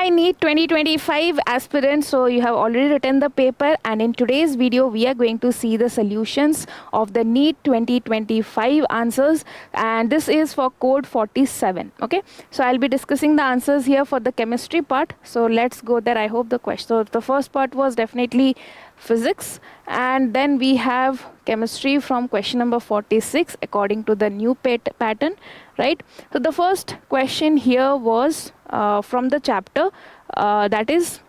Hi NEET 2025 aspirants, so you have already written the paper, and in today's video we are going to see the solutions of the NEET 2025 answers, and this is for code 47. Okay, so I'll be discussing the answers here for the chemistry part, so let's go there. I hope the question, so the first part was definitely physics, and then we have chemistry from question number 46 according to the new pattern, right? So the first question here was from the chapter that is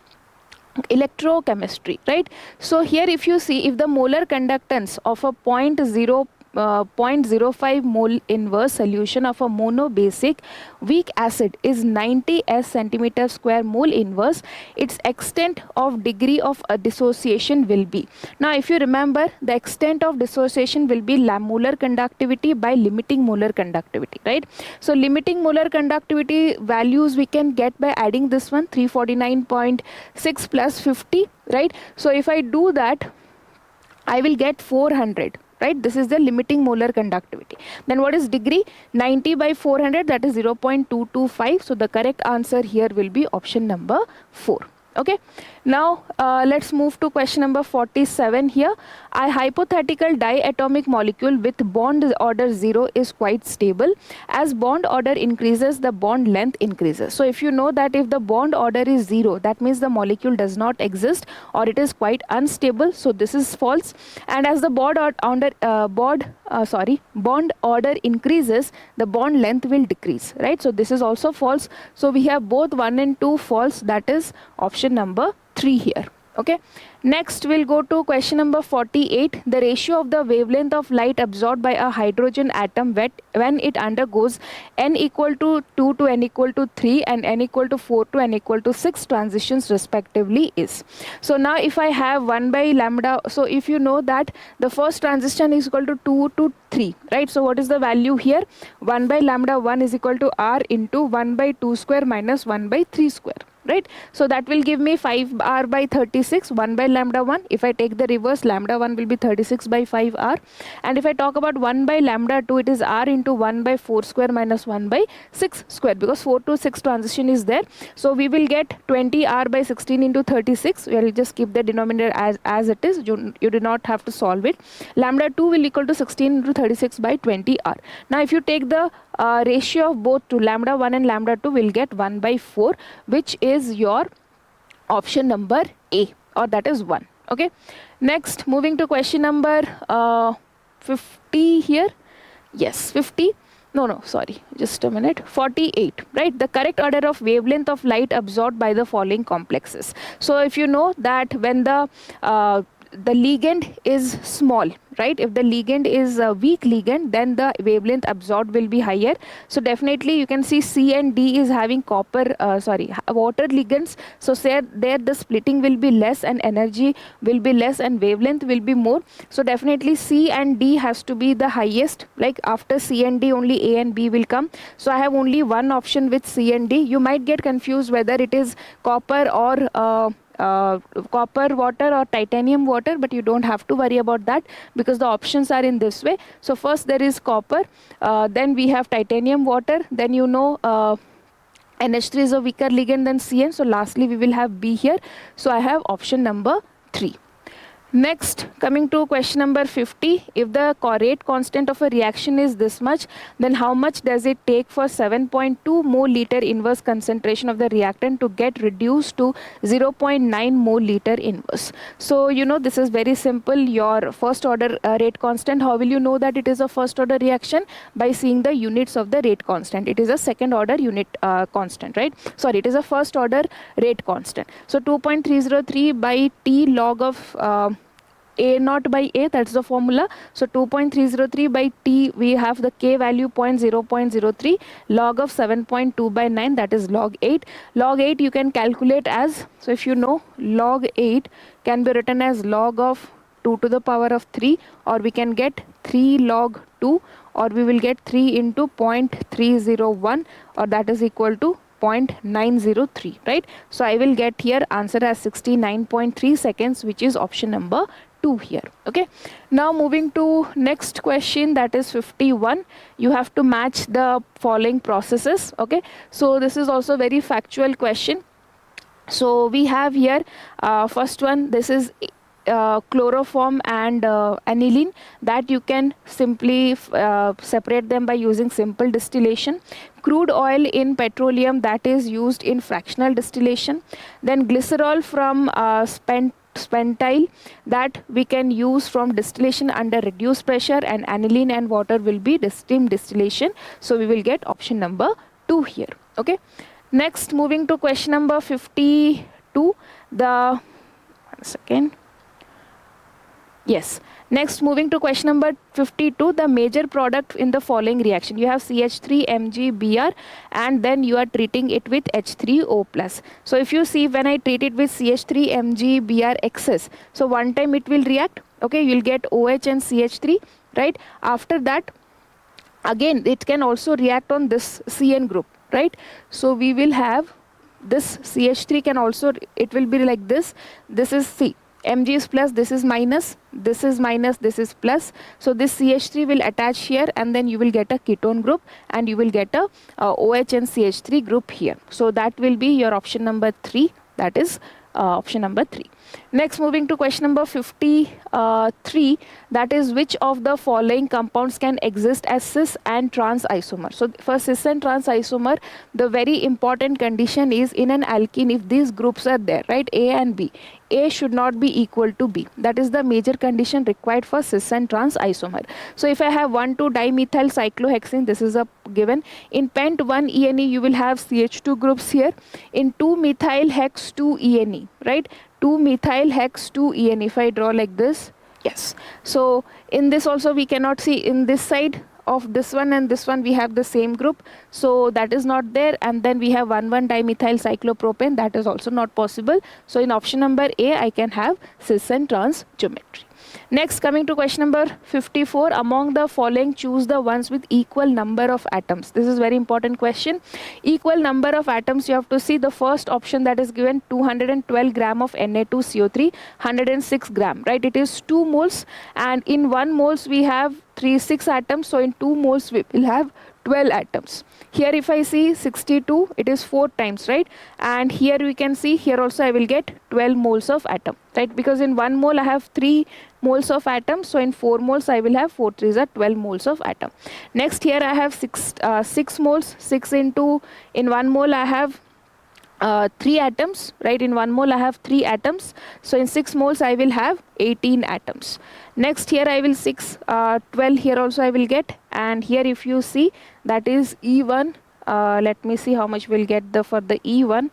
electrochemistry, right? So here if you see, if the molar conductance of a 0.05 mole inverse solution of a monobasic weak acid is 90 s centimeter square mole inverse, its extent of degree of dissociation will be. Now if you remember, the extent of dissociation will be molar conductivity by limiting molar conductivity, right? So limiting molar conductivity values we can get by adding this one, 349.6 plus 50, right? So if I do that, I will get 400. Right, this is the limiting molar conductivity. Then what is degree? 90 by 400, that is 0.225. So the correct answer here will be option number 4. Okay, now let's move to question number 47 here. A hypothetical diatomic molecule with bond order 0 is quite stable. As bond order increases, the bond length increases. So if you know that if the bond order is 0, that means the molecule does not exist or it is quite unstable. So this is false. And as the bond order increases, the bond length will decrease, right? So this is also false. So we have both 1 and 2 false, that is option number 3 here. Okay, next we'll go to question number 48. The ratio of the wavelength of light absorbed by a hydrogen atom when it undergoes n equal to 2 to n equal to 3 and n equal to 4 to n equal to 6 transitions respectively is. So now if I have 1 by lambda, so if you know that the first transition is equal to 2 to 3, right? So what is the value here? 1 by lambda 1 is equal to r into 1 by 2 square minus 1 by 3 square. Right, so that will give me 5 r by 36, 1 by lambda 1. If I take the reverse, lambda 1 will be 36 by 5 r, and if I talk about 1 by lambda 2, it is r into 1 by 4 square minus 1 by 6 square, because 4 to 6 transition is there. So we will get 20 r by 16 into 36. We will just keep the denominator as it is. You do not have to solve it. Lambda 2 will equal to 16 into 36 by 20 r. Now if you take the ratio of both to lambda 1 and lambda 2, will get 1 by 4, which is your option number A, or that is 1. Okay, next moving to question number 50 here. Yes, 50. No, sorry, just a minute. 48, right? The correct order of wavelength of light absorbed by the following complexes. So if you know that when the ligand is small, right? If the ligand is a weak ligand, then the wavelength absorbed will be higher. So definitely you can see C and D is having water ligands. So there the splitting will be less and energy will be less and wavelength will be more. So definitely C and D has to be the highest. Like after C and D, only A and B will come. So I have only one option with C and D. You might get confused whether it is copper or copper water or titanium water, but you don't have to worry about that because the options are in this way. So first there is copper, then we have titanium water, then you know NH3 is a weaker ligand than CN, so lastly we will have B here. So I have option number 3. Next, coming to question number 50, if the rate constant of a reaction is this much, then how much does it take for 7.2 mole liter inverse concentration of the reactant to get reduced to 0.9 mole liter inverse? So you know this is very simple. Your first order rate constant, how will you know that it is a first order reaction? By seeing the units of the rate constant. It is a second order unit constant, right? Sorry, it is a first order rate constant. So 2.303 by T log of A naught by A, that's the formula. So 2.303 by T, we have the K value 0.03 log of 7.2 by 9, that is log 8. Log 8 you can calculate as, so if you know, log 8 can be written as log of 2 to the power of 3, or we can get 3 log 2, or we will get 3 into 0.301, or that is equal to 0.903, right? So I will get here answer as 69.3 seconds, which is option number 2 here. Okay, now moving to next question, that is 51. You have to match the following processes. Okay, so this is also very factual question. So we have here first one, this is chloroform and aniline, that you can simply separate them by using simple distillation. Crude oil in petroleum, that is used in fractional distillation. Then glycerol from spentile, that we can use from distillation under reduced pressure, and aniline and water will be steam distillation. So we will get option number 2 here. Okay. Next, moving to question number 52, one second. Yes. Next, moving to question number 52, the major product in the following reaction. You have CH3 MgBr, and then you are treating it with H3O+. So if you see, when I treat it with CH3 MgBr excess, so one time it will react, okay, you'll get OH and CH3, right? After that, again, it can also react on this CN group, right? So we will have this CH3 can also, it will be like this. This is C. Mg is plus, this is minus, this is minus, this is plus. So this CH3 will attach here, and then you will get a ketone group, and you will get a OH and CH3 group here. So that will be your option number 3. That is option number 3. Next, moving to question number 53, that is, which of the following compounds can exist as cis and trans isomer? So for cis and trans isomer, the very important condition is in an alkene, if these groups are there, right, A and B, A should not be equal to B. That is the major condition required for cis and trans isomer. So if I have 1,2-dimethyl cyclohexene, this is a given. In pent 1-ene, you will have CH2 groups here. In 2-methyl hex 2-ene, right? 2-methyl hex 2-ene, if I draw like this, yes. So in this also we cannot see, in this side of this one and this one we have the same group, so that is not there. And then we have 1,1-dimethyl cyclopropane, that is also not possible. So in option number A, I can have cis and trans geometry. Next, coming to question number 54, among the following choose the ones with equal number of atoms. This is very important question. Equal number of atoms, you have to see the first option that is given, 212 gram of Na2CO3, 106 gram, right? It is 2 moles, and in 1 moles we have 6 atoms, so in 2 moles we will have 12 atoms. Here if I see 62, it is 4 times, right? And here we can see, here also I will get 12 moles of atom, right? Because in 1 mole I have 3 moles of atom, so in 4 moles I will have 4 3s are 12 moles of atom. Next, here I have 6 moles, 6 into, in 1 mole I have 3 atoms, right? In 1 mole I have 3 atoms, so in 6 moles I will have 18 atoms. Next, here I will 12 here also I will get, and here if you see, that is E1, let me see how much we'll get for the E1,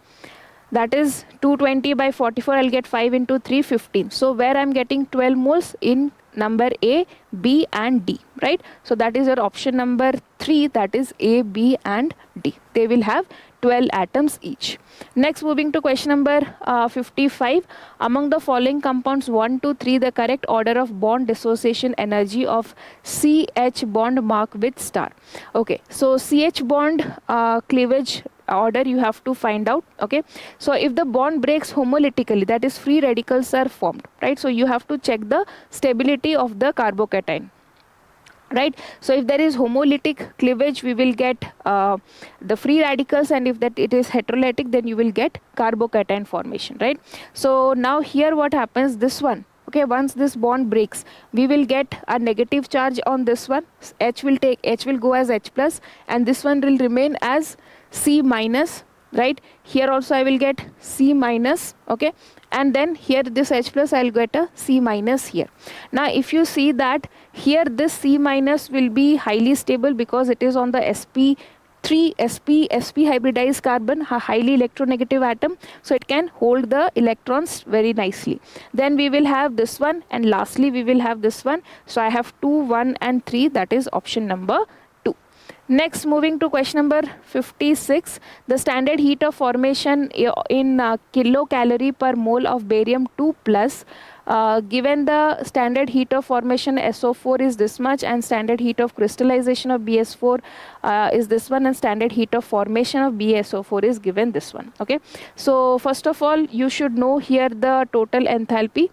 that is 220 by 44, I'll get 5 into 3, 15. So where I'm getting 12 moles in number A, B and D, right? So that is your option number 3, that is A, B and D. They will have 12 atoms each. Next, moving to question number 55. Among the following compounds 1 to 3, the correct order of bond dissociation energy of CH bond marked with star. Okay, so CH bond cleavage order you have to find out. Okay, so if the bond breaks homolytically, that is free radicals are formed, right? So you have to check the stability of the carbocation, right? So if there is homolytic cleavage, we will get the free radicals, and if that it is heterolytic, then you will get carbocation formation, right? So now here what happens, this one, okay, once this bond breaks, we will get a negative charge on this one. H will go as H plus, and this one will remain as C minus, right? Here also I will get C minus, okay, and then here this H plus I will get a C minus here. Now if you see that here this C minus will be highly stable because it is on the sp3 sp hybridized carbon, a highly electronegative atom, so it can hold the electrons very nicely. Then we will have this one, and lastly we will have this one. So I have 2, 1 and 3, that is option number 2. Next, moving to question number 56, the standard heat of formation in kilocalorie per mole of barium 2 plus, given the standard heat of formation SO4 is this much, and standard heat of crystallization of BS4 is this one, and standard heat of formation of BSO4 is given this one. Okay, so first of all you should know here the total enthalpy.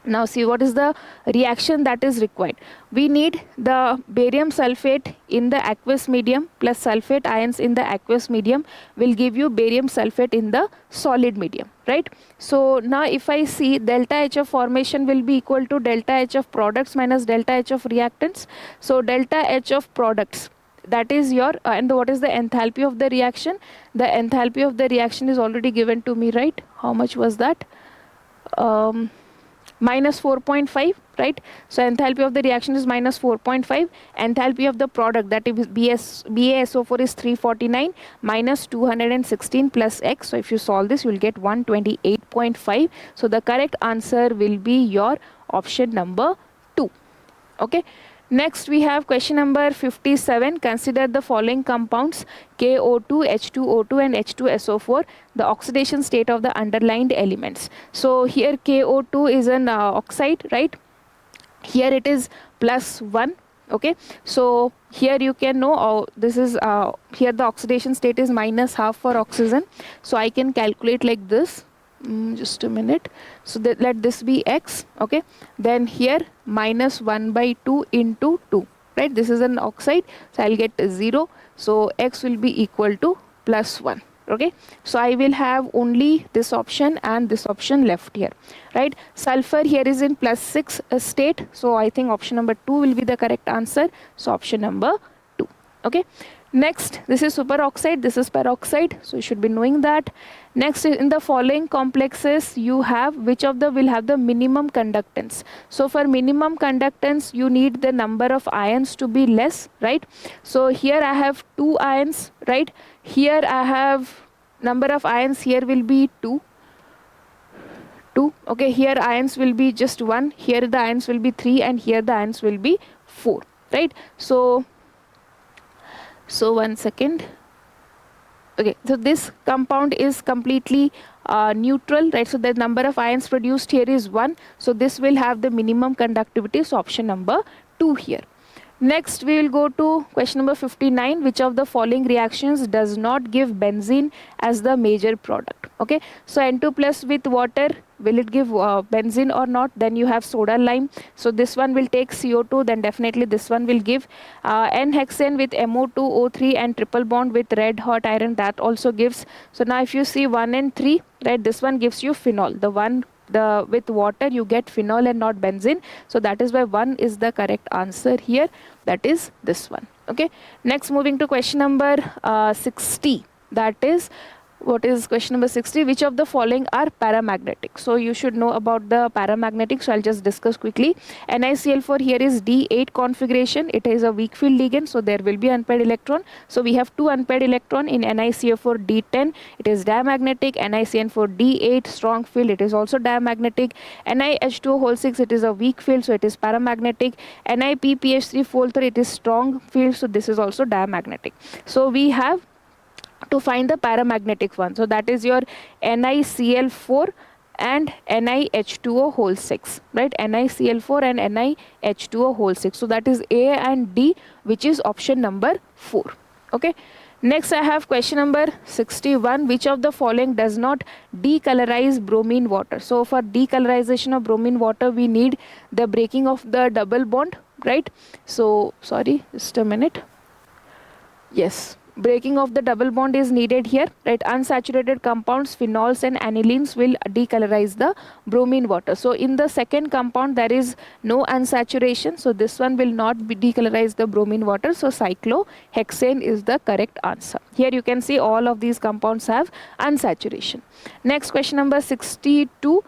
Now see what is the reaction that is required. We need the barium sulfate in the aqueous medium plus sulfate ions in the aqueous medium will give you barium sulfate in the solid medium, right? So now if I see delta H of formation will be equal to delta H of products minus delta H of reactants. So delta H of products, that is your and what is the enthalpy of the reaction? The enthalpy of the reaction is already given to me, right? How much was that? Minus 4.5, right? So enthalpy of the reaction is minus 4.5. Enthalpy of the product, that is BaSO4 is 349 minus 216 plus X. So if you solve this, you will get 128.5. So the correct answer will be your option number 2. Okay. Next we have question number 57. Consider the following compounds KO2, H2O2 and H2SO4, the oxidation state of the underlined elements. So here KO2 is an oxide, right? Here it is +1. Okay, so here you can know this is here the oxidation state is -½ for oxygen. So I can calculate like this. Just a minute. So let this be X. Okay, then here -1/2 into 2, right? This is an oxide, so I'll get 0. So X will be equal to +1. Okay, so I will have only this option and this option left here, right? Sulfur here is in +6 state, so I think option number 2 will be the correct answer. So option number 2. Okay, next this is superoxide, this is peroxide, so you should be knowing that. Next, in the following complexes you have, which of the will have the minimum conductance? So for minimum conductance you need the number of ions to be less, right? So here I have 2 ions, right? Here I have number of ions here will be 2. Okay, here ions will be just 1, here the ions will be 3, and here the ions will be 4, right? So one second. Okay, so this compound is completely neutral, right? So the number of ions produced here is 1. So this will have the minimum conductivity. So option number 2 here. Next we will go to question number 59. Which of the following reactions does not give benzene as the major product? Okay, so N2 plus with water, will it give benzene or not? Then you have soda lime, so this one will take CO2, then definitely this one will give. N-hexane with MO2O3 and triple bond with red hot iron, that also gives. So now if you see 1 and 3, right, this one gives you phenol. The with water you get phenol and not benzene, so that is why 1 is the correct answer here, that is this one. Okay, next moving to question number 60, that is, what is question number 60? Which of the following are paramagnetic? So you should know about the paramagnetic, so I'll just discuss quickly. NiCl4 here is D8 configuration, it is a weak field ligand, so there will be unpaired electron. So we have 2 unpaired electron in NiCl4 D10, it is diamagnetic. NiCN4 D8 strong field, it is also diamagnetic. NiH2O6, it is a weak field, so it is paramagnetic. NiPPH3 it is strong field, so this is also diamagnetic. So we have to find the paramagnetic one, so that is your NiCl4 and NiH2O6, right? NiCl4 and NiH2O6, so that is A and D, which is option number 4. Okay, next I have question number 61. Which of the following does not decolorize bromine water? So for decolorization of bromine water we need the breaking of the double bond, right? So sorry, just a minute. Yes, breaking of the double bond is needed here, right? Unsaturated compounds, phenols and anilines will decolorize the bromine water. So in the second compound there is no unsaturation, so this one will not be decolorize the bromine water. So cyclohexane is the correct answer. Here you can see all of these compounds have unsaturation. Next question number 62.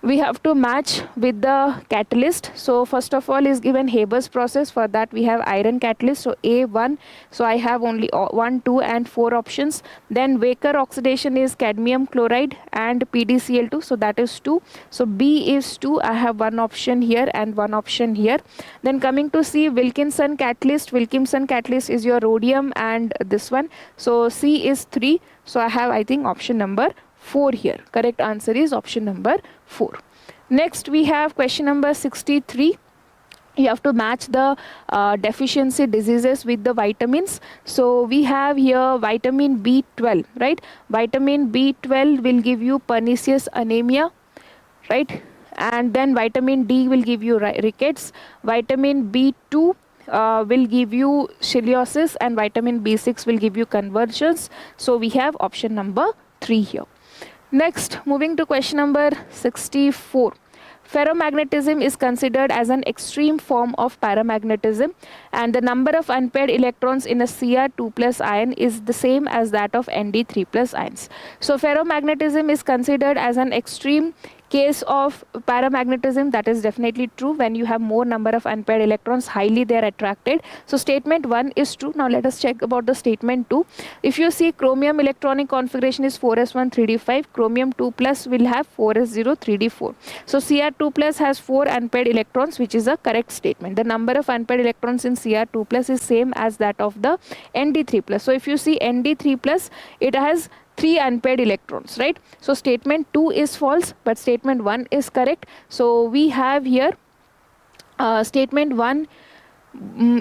We have to match with the catalyst. So first of all is given Haber's process. For that we have iron catalyst, so A1. So I have only 1, 2 and 4 options. Then Waker oxidation is cadmium chloride and PdCl2, so that is 2. So B is 2. I have 1 option here and 1 option here. Then coming to C, Wilkinson catalyst. Wilkinson catalyst is your rhodium and this one. So C is 3. So I have, I think, option number 4 here. Correct answer is option number 4. Next we have question number 63. You have to match the deficiency diseases with the vitamins. So we have here vitamin B12, right? Vitamin B12 will give you pernicious anemia, right? and then vitamin D will give you rickets, vitamin B2 will give you scoliosis, and vitamin B6 will give you convergence. So we have option number 3 here. Next, moving to question number 64. Ferromagnetism is considered as an extreme form of paramagnetism, and the number of unpaired electrons in a Cr2 plus ion is the same as that of Nd3 plus ions. So ferromagnetism is considered as an extreme case of paramagnetism. That is definitely true. When you have more number of unpaired electrons, highly they are attracted. So statement 1 is true. Now let us check about the statement 2. If you see, chromium electronic configuration is 4s1 3d5, chromium 2 plus will have 4s0 3d4. So Cr2 plus has 4 unpaired electrons, which is a correct statement. The number of unpaired electrons in Cr2 plus is same as that of the Nd3 plus. So if you see Nd3 plus, it has 3 unpaired electrons, right? So statement 2 is false, but statement 1 is correct. So we have here statement 1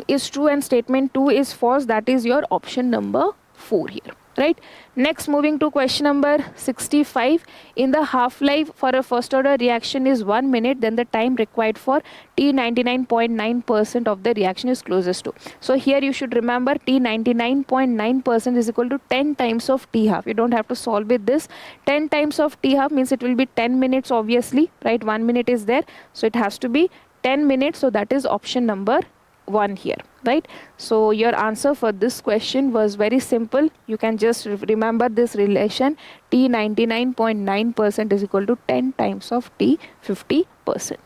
is true and statement 2 is false. That is your option number 4 here, right? Next, moving to question number 65. In the half-life for a first order reaction is 1 minute, then the time required for T 99.9% of the reaction is closest to. So here you should remember T 99.9% is equal to 10 times of T half. You don't have to solve with this. 10 times of T half means it will be 10 minutes obviously, right? 1 minute is there, so it has to be 10 minutes. So that is option number 1 here, right? So your answer for this question was very simple. You can just remember this relation. T 99.9% is equal to 10 times of T 50%.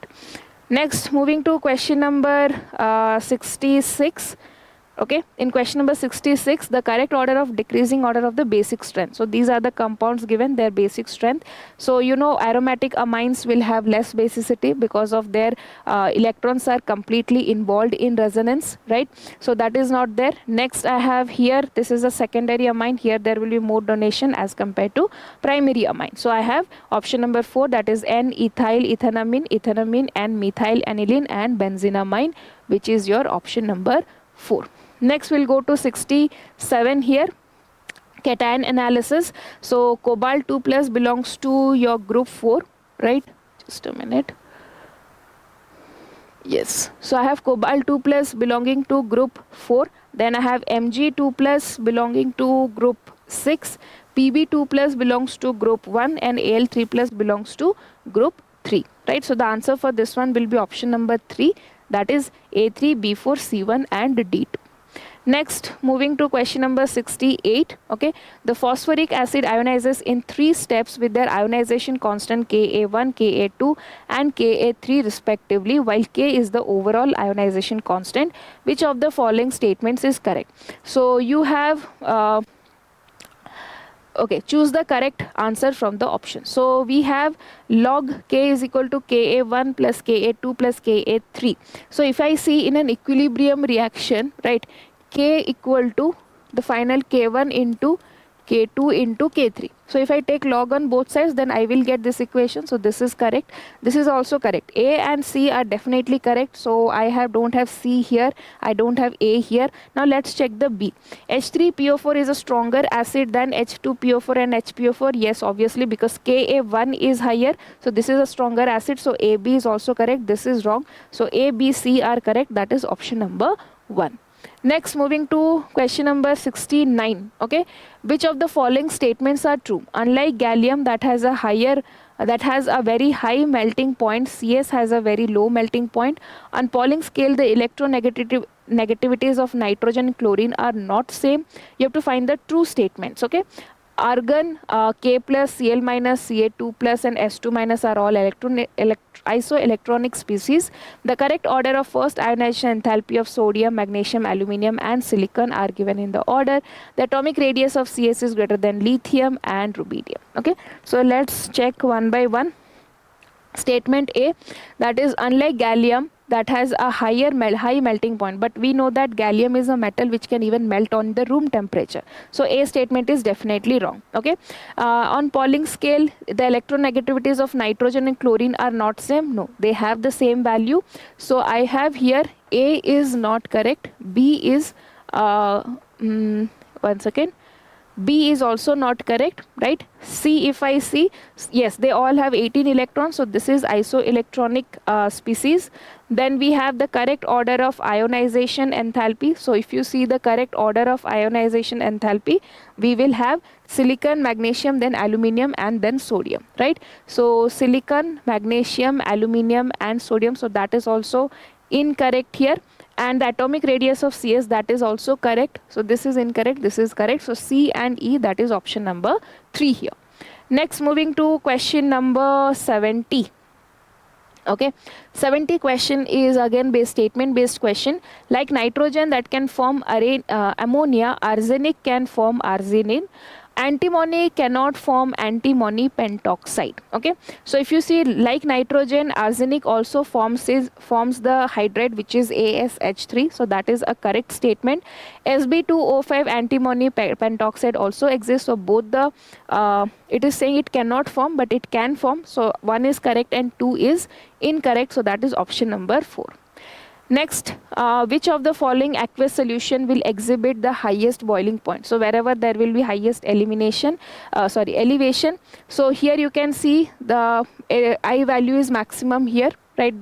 Next, moving to question number 66. Okay, in question number 66, the correct order of decreasing order of the basic strength. So these are the compounds given, their basic strength. So you know aromatic amines will have less basicity because of their electrons are completely involved in resonance, right? So that is not there. Next I have here, this is a secondary amine. Here there will be more donation as compared to primary amine. So I have option number 4, that is N-ethyl ethanamine, ethanamine, and methyl aniline and benzenamine, which is your option number 4. Next we'll go to 67 here, cation analysis. So cobalt 2 plus belongs to your group 4, right? Just a minute. Yes, so I have cobalt 2 plus belonging to group 4, then I have Mg2 plus belonging to group 6, Pb2 plus belongs to group 1, and Al3 plus belongs to group 3, right? So the answer for this one will be option number 3, that is A3, B4, C1 and D2. Next, moving to question number 68. Okay, the phosphoric acid ionizes in 3 steps with their ionization constant Ka1, Ka2 and Ka3 respectively, while K is the overall ionization constant. Which of the following statements is correct? So you have okay, choose the correct answer from the option. So we have log K is equal to Ka1 plus Ka2 plus Ka3. So if I see in an equilibrium reaction, right, K equal to the final K1 into K2 into K3. So if I take log on both sides, then I will get this equation. So this is correct. This is also correct. A and C are definitely correct. So I don't have C here. I don't have A here. Now let's check the B. H3PO4 is a stronger acid than H2PO4 and HPO4. Yes, obviously, because Ka1 is higher. So this is a stronger acid. So AB is also correct. This is wrong. So A, B, C are correct. That is option number 1. Next, moving to question number 69. Okay, which of the following statements are true? Unlike gallium that has a very high melting point, CS has a very low melting point. On Pauling scale, the electronegativities of nitrogen and chlorine are not same. You have to find the true statements. Okay, argon, K plus, Cl minus, Ca2 plus and S2 minus are all isoelectronic species. The correct order of first ionization enthalpy of sodium, magnesium, aluminium and silicon are given in the order. The atomic radius of CS is greater than lithium and rubidium. Okay, so let's check one by one. Statement A, that is unlike gallium that has a high melting point, but we know that gallium is a metal which can even melt on the room temperature. So A statement is definitely wrong. Okay, on Pauling scale, the electronegativities of nitrogen and chlorine are not same. No, they have the same value. So I have here A is not correct. B is one second. B is also not correct, right? C, if I see, yes, they all have 18 electrons, so this is isoelectronic species. Then we have the correct order of ionization enthalpy. So if you see the correct order of ionization enthalpy, we will have silicon, magnesium, then aluminium, and then sodium, right? So silicon, magnesium, aluminium, and sodium, so that is also incorrect here. And the atomic radius of CS, that is also correct. So this is incorrect, this is correct. So C and E, that is option number 3 here. Next, moving to question number 70. Okay, 70 question is again statement based question. Like nitrogen that can form ammonia, arsenic can form arsenine. Antimony cannot form antimony pentoxide. Okay, so if you see, like nitrogen, arsenic also forms the hydride, which is ASH3, so that is a correct statement. Sb2O5 antimony pentoxide also exists, so both the it is saying it cannot form, but it can form, so 1 is correct and 2 is incorrect, so that is option number 4. Next, which of the following aqueous solution will exhibit the highest boiling point? So wherever there will be highest elevation, so here you can see the I value is maximum here, right?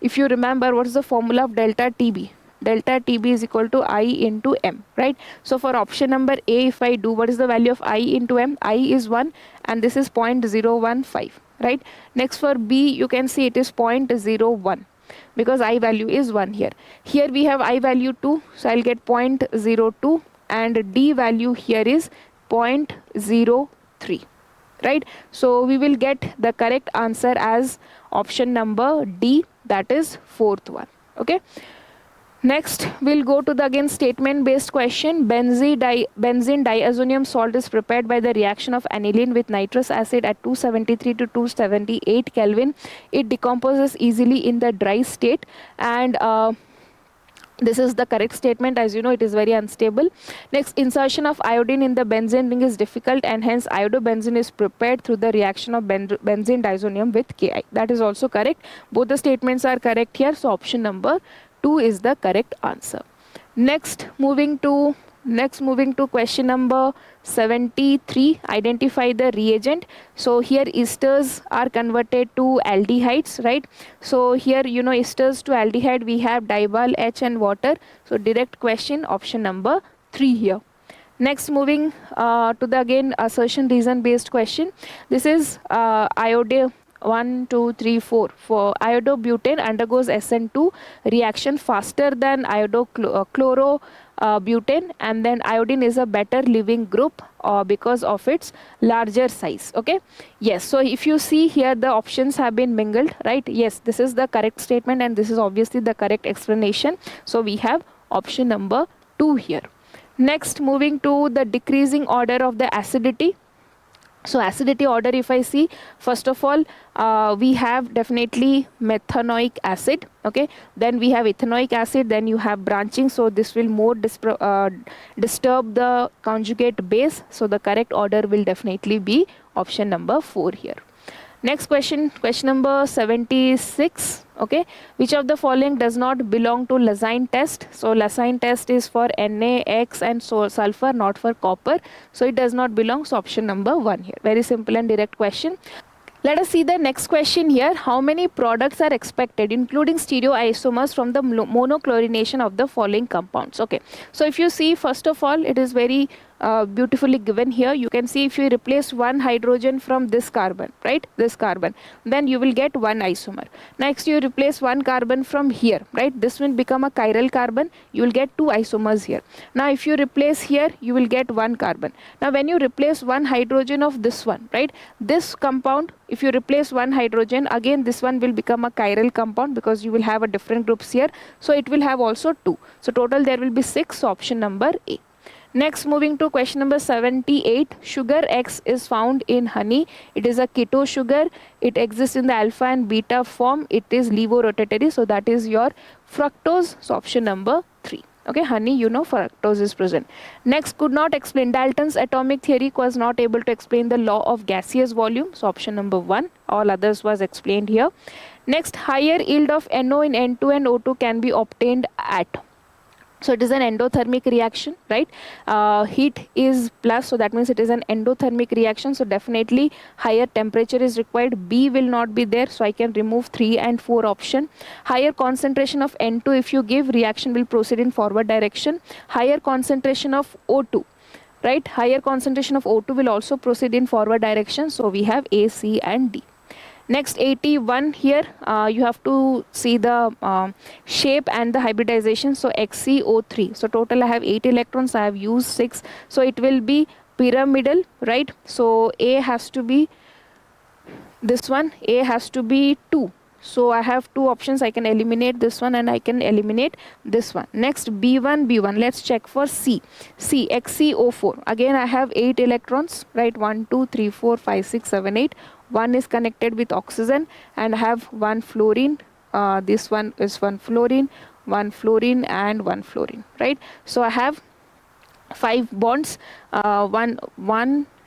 If you remember, what is the formula of delta TB? Delta TB is equal to I into M, right? So for option number A, if I do, what is the value of I into M? I is 1 and this is 0.015, right? Next for B, you can see it is 0.01. because I value is 1 here. Here we have I value 2, so I'll get 0.02 and D value here is 0.03, right? So we will get the correct answer as option number D, that is 4th one. Okay. Next, we'll go to the again statement based question. Benzene diazonium salt is prepared by the reaction of aniline with nitrous acid at 273 to 278 Kelvin. It decomposes easily in the dry state, and this is the correct statement. As you know, it is very unstable. Next, insertion of iodine in the benzene ring is difficult, and hence iodobenzene is prepared through the reaction of benzene diazonium with Ki. That is also correct. Both the statements are correct here, so option number 2 is the correct answer. Next, moving to question number 73. Identify the reagent. So here esters are converted to aldehydes, right? So here, you know, esters to aldehyde, we have diol H and water. So direct question, option number 3 here. Next, moving to the again assertion reason based question. This is iodine 1, 2, 3, 4. For iodobutane undergoes SN2 reaction faster than chlorobutane, and then iodine is a better living group because of its larger size. Okay, yes, so if you see here the options have been mingled, right? Yes, this is the correct statement and this is obviously the correct explanation, so we have option number 2 here. Next, moving to the decreasing order of the acidity. So acidity order, if I see, first of all, we have definitely methanoic acid, okay, then we have ethanoic acid, then you have branching, so this will more disturb the conjugate base, so the correct order will definitely be option number 4 here. Next question, question number 76. Okay, which of the following does not belong to Lazine test? So Lazine test is for Na, X and sulfur, not for copper. So it does not belong. So option number 1 here. Very simple and direct question. Let us see the next question here. How many products are expected, including stereoisomers, from the monochlorination of the following compounds? Okay, so if you see, first of all, it is very beautifully given here. You can see if you replace one hydrogen from this carbon, right, this carbon, then you will get one isomer. Next, you replace one carbon from here, right, this will become a chiral carbon, you will get two isomers here. Now if you replace here, you will get one carbon. Now when you replace one hydrogen of this one, right, this compound, if you replace one hydrogen, again this one will become a chiral compound because you will have a different groups here, so it will have also two, so total there will be 6, so option number A. Next, moving to question number 78. Sugar X is found in honey. It is a keto sugar. It exists in the alpha and beta form. It is levorotatory, so that is your fructose. So option number 3. Okay, honey, you know, fructose is present. Next, could not explain. Dalton's atomic theory was not able to explain the law of gaseous volume. So option number 1. All others was explained here. Next, higher yield of NO in N2 and O2 can be obtained at. So it is an endothermic reaction, right? Heat is plus, so that means it is an endothermic reaction. So definitely higher temperature is required. B will not be there, so I can remove 3 and 4 option. Higher concentration of N2 if you give, reaction will proceed in forward direction. Higher concentration of O2, right? Higher concentration of O2 will also proceed in forward direction. So we have A, C and D. Next 81 here, you have to see the shape and the hybridization. So XeO3. So total I have 8 electrons, I have used 6. So it will be pyramidal, right? So A has to be this one, A has to be 2. So I have two options, I can eliminate this one and I can eliminate this one. Next B1, let's check for C. C, XeO4. Again I have 8 electrons, right? 1, 2, 3, 4, 5, 6, 7, 8. One is connected with oxygen and I have one fluorine. This one is one fluorine and one fluorine, right? So I have 5 bonds, 1,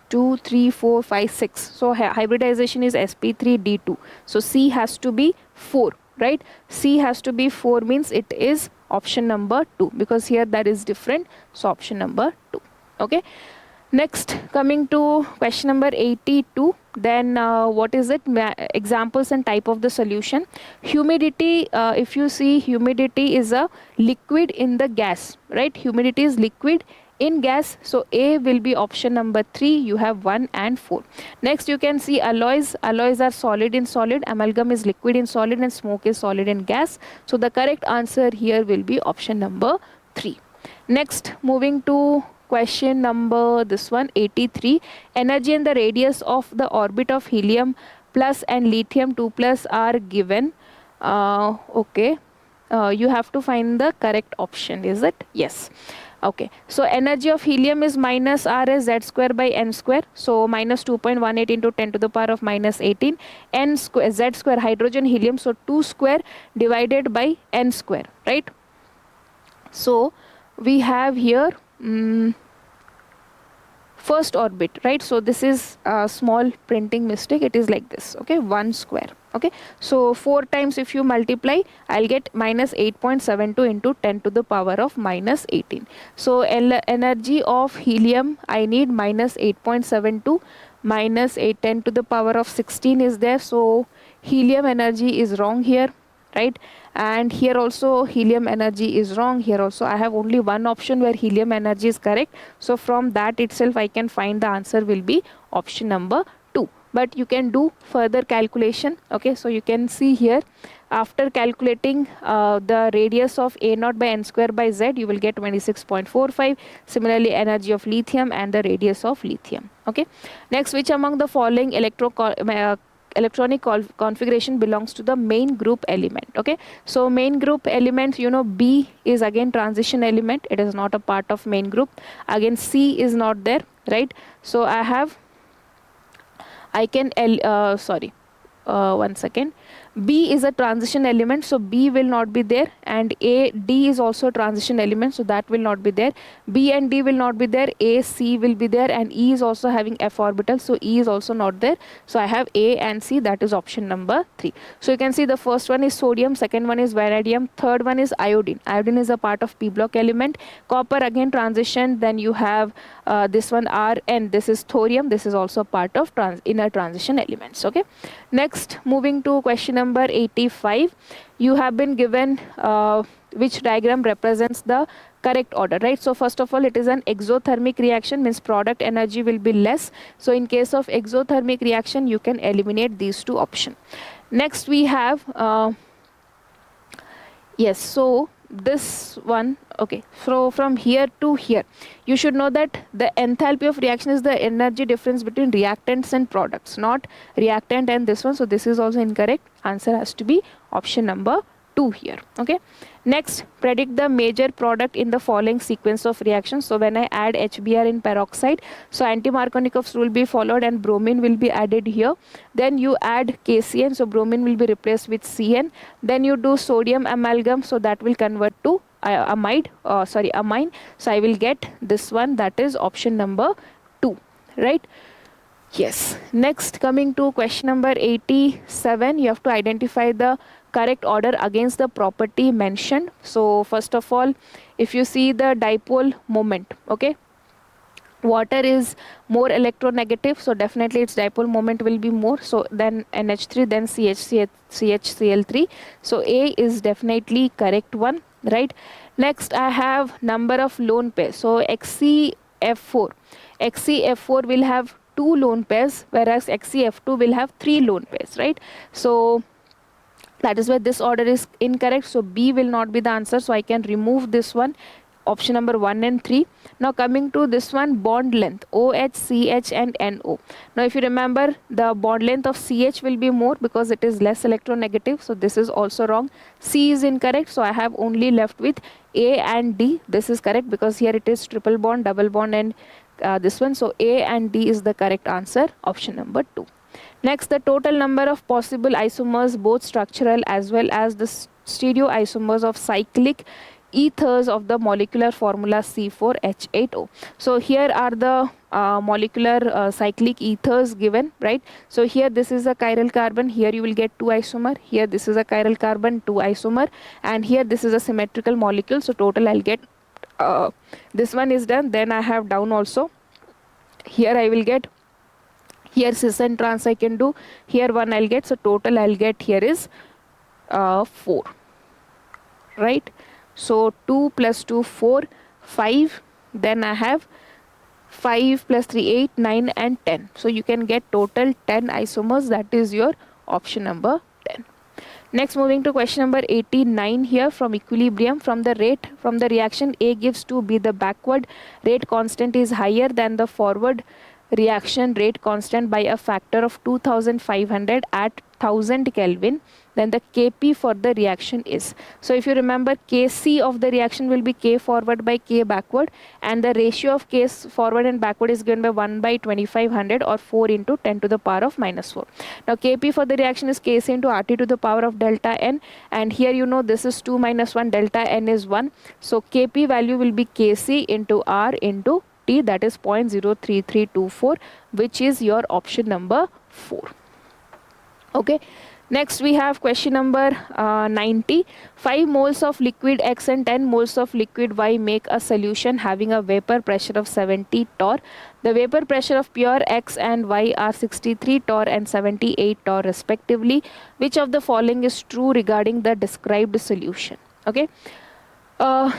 2, 3, 4, 5, 6. So hybridization is sp3d2. So C has to be 4, right? C has to be 4 means it is option number 2, because here that is different. So option number 2. Okay. Next, coming to question number 82, then what is it? Examples and type of the solution. Humidity, if you see, humidity is a liquid in the gas, right? Humidity is liquid in gas. So A will be option number 3. You have 1 and 4. Next, you can see alloys. Alloys are solid in solid. Amalgam is liquid in solid and smoke is solid in gas. So the correct answer here will be option number 3. Next, moving to question number 83. Energy and the radius of the orbit of helium plus and lithium 2 plus are given. Okay. You have to find the correct option, is it? Yes. Okay. So energy of helium is minus R as Z square by N square. So minus 2.18 into 10 to the power of minus 18. N square, Z square, hydrogen, helium. So 2 square divided by N square, right? So we have here first orbit, right? So this is a small printing mistake. It is like this, okay? 1 square, okay? So 4 times if you multiply, I'll get minus 8.72 into 10 to the power of minus 18. So energy of helium, I need minus 8.72 minus 10 to the power of 16 is there. So helium energy is wrong here, right? And here also helium energy is wrong. Here also I have only one option where helium energy is correct. So from that itself I can find the answer will be option number 2. But you can do further calculation. Okay, so you can see here, after calculating the radius of A naught by N square by Z, you will get 26.45. Similarly, energy of lithium and the radius of lithium. Okay. Next, which among the following electronic configuration belongs to the main group element? Okay, so main group element, you know, B is again transition element. It is not a part of main group. Again, C is not there, right? So I can one second. B is a transition element, so B will not be there, and D is also a transition element, so that will not be there. B and D will not be there. A, C will be there, and E is also having F orbital, so E is also not there. So I have A and C, that is option number 3. So you can see the first one is sodium, second one is vanadium, third one is iodine. Iodine is a part of P block element. Copper again transition, then you have this one Rn, this is thorium, this is also part of inner transition elements. Okay. Next, moving to question number 85, you have been given which diagram represents the correct order, right? So first of all, it is an exothermic reaction, means product energy will be less. So in case of exothermic reaction, you can eliminate these two options. Next we have yes, so this one, okay, so from here to here, you should know that the enthalpy of reaction is the energy difference between reactants and products, not reactant and this one. So this is also incorrect. Answer has to be option number 2 here. Okay. Next, predict the major product in the following sequence of reactions. So when I add HBr in peroxide, so anti-Markovnikov's rule will be followed and bromine will be added here. Then you add KCN, so bromine will be replaced with CN. Then you do sodium amalgam, so that will convert to amine. So I will get this one, that is option number 2, right? Yes. Next, coming to question number 87, you have to identify the correct order against the property mentioned. So first of all, if you see the dipole moment, okay, water is more electronegative, so definitely its dipole moment will be more, so then NH3, then CHCl3, so A is definitely correct one, right? Next, I have number of lone pairs, so XCF4 will have 2 lone pairs, whereas XCF2 will have 3 lone pairs, right? So that is why this order is incorrect, so B will not be the answer, so I can remove this one, option number 1 and 3. Now coming to this one, bond length, OH, CH and NO. Now if you remember, the bond length of CH will be more because it is less electronegative, so this is also wrong. C is incorrect, so I have only left with A and D. This is correct because here it is triple bond, double bond and this one, so A and D is the correct answer, option number 2. Next, the total number of possible isomers, both structural as well as the stereoisomers of cyclic ethers of the molecular formula C4H8O. So here are the molecular cyclic ethers given, right? So here this is a chiral carbon, here you will get 2 isomer, here this is a chiral carbon, 2 isomer, and here this is a symmetrical molecule, so total I'll get this one is done. Then I have down also, here I will get, here cis and trans I can do, here 1 I'll get, so total I'll get here is 4, right? So 2 plus 2, 4, 5, then I have 5 plus 3, 8, 9 and 10. So you can get total 10 isomers, that is your option number 10. Next, moving to question number 89 here, from equilibrium, from the reaction A gives to B, the backward rate constant is higher than the forward reaction rate constant by a factor of 2500 at 1000 Kelvin, then the Kp for the reaction is. So if you remember, Kc of the reaction will be K forward by K backward, and the ratio of K forward and backward is given by 1 by 2500 or 4 into 10 to the power of minus 4. Now Kp for the reaction is Kc into RT to the power of delta N, and here you know this is 2 minus 1, delta N is 1. So Kp value will be Kc into R into T, that is 0.03324, which is your option number 4. Okay. Next we have question number 90. 5 moles of liquid X and 10 moles of liquid Y make a solution having a vapor pressure of 70 torr. The vapor pressure of pure X and Y are 63 torr and 78 torr respectively. Which of the following is true regarding the described solution? Okay.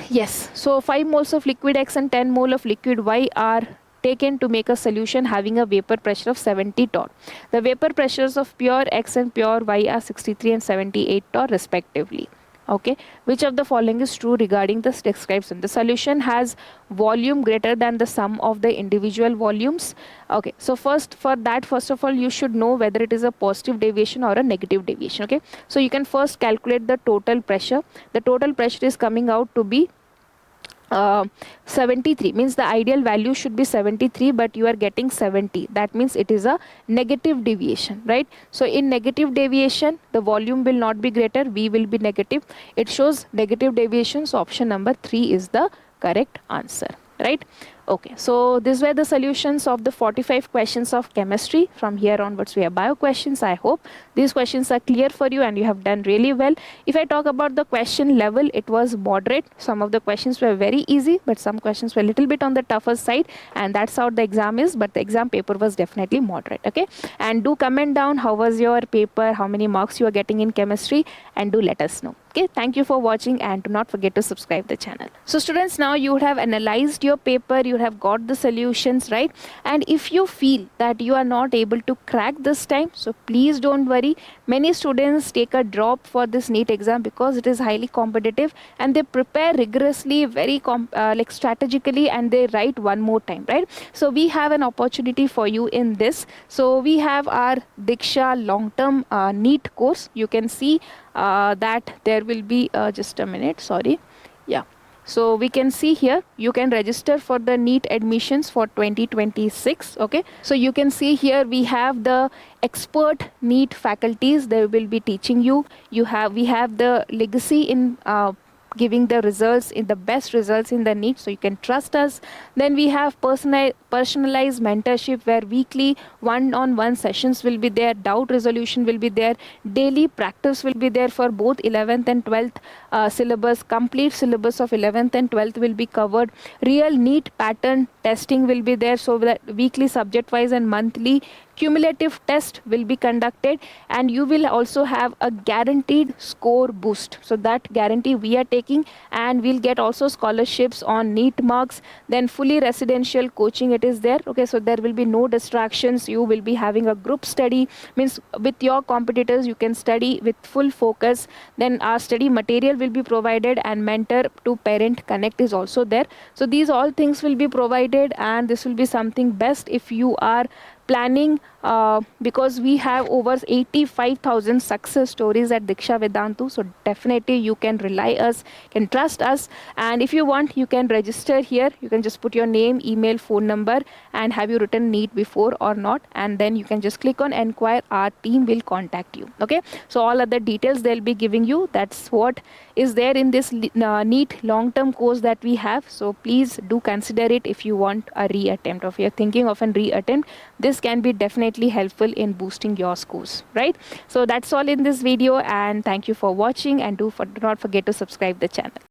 Yes, so 5 moles of liquid X and 10 mole of liquid Y are taken to make a solution having a vapor pressure of 70 torr. The vapor pressures of pure X and pure Y are 63 and 78 torr respectively. Okay, which of the following is true regarding this description? The solution has volume greater than the sum of the individual volumes. Okay, so first of all you should know whether it is a positive deviation or a negative deviation. Okay, so you can first calculate the total pressure. The total pressure is coming out to be 73, means the ideal value should be 73, but you are getting 70. That means it is a negative deviation, right? So in negative deviation, the volume will not be greater, V will be negative. It shows negative deviation, so option number 3 is the correct answer, right? Okay, so these were the solutions of the 45 questions of chemistry. From here onwards we have bio questions. I hope these questions are clear for you and you have done really well. If I talk about the question level, it was moderate. Some of the questions were very easy, but some questions were a little bit on the tougher side, and that's how the exam is, but the exam paper was definitely moderate. Okay, and do comment down how was your paper, how many marks you are getting in chemistry, and do let us know. Okay, thank you for watching and do not forget to subscribe the channel. So students, now you would have analyzed your paper, you have got the solutions, right? And if you feel that you are not able to crack this time, so please don't worry. Many students take a drop for this NEET exam because it is highly competitive, and they prepare rigorously, very like strategically, and they write one more time, right? So we have an opportunity for you in this. So we have our Diksha long-term NEET course. You can see that there will be just a minute, sorry, yeah. So we can see here you can register for the NEET admissions for 2026. Okay, so you can see here we have the expert NEET faculties, they will be teaching you. We have the legacy in giving the results in the best results in the NEET, so you can trust us. Then we have personalized mentorship, where weekly one-on-one sessions will be there, doubt resolution will be there, daily practice will be there for both 11th and 12th syllabus. Complete syllabus of 11th and 12th will be covered. Real NEET pattern testing will be there, so that weekly subject wise and monthly cumulative test will be conducted, and you will also have a guaranteed score boost. So that guarantee we are taking, and we'll get also scholarships on NEET marks. Then fully residential coaching, it is there. Okay, so there will be no distractions. You will be having a group study, means with your competitors you can study with full focus. Then our study material will be provided, and mentor to parent connect is also there. So these all things will be provided, and this will be something best if you are planning, because we have over 85,000 success stories at Diksha Vedantu. So definitely you can rely us, can trust us. And if you want, you can register here. You can just put your name, email, phone number, and have you written NEET before or not, and then you can just click on enquire. Our team will contact you. Okay, so all other details they'll be giving you. That's what is there in this NEET long-term course that we have. So please do consider it if you want a reattempt, or if you're thinking of a reattempt. This can be definitely helpful in boosting your scores, right? So that's all in this video, and thank you for watching, and do not forget to subscribe the channel.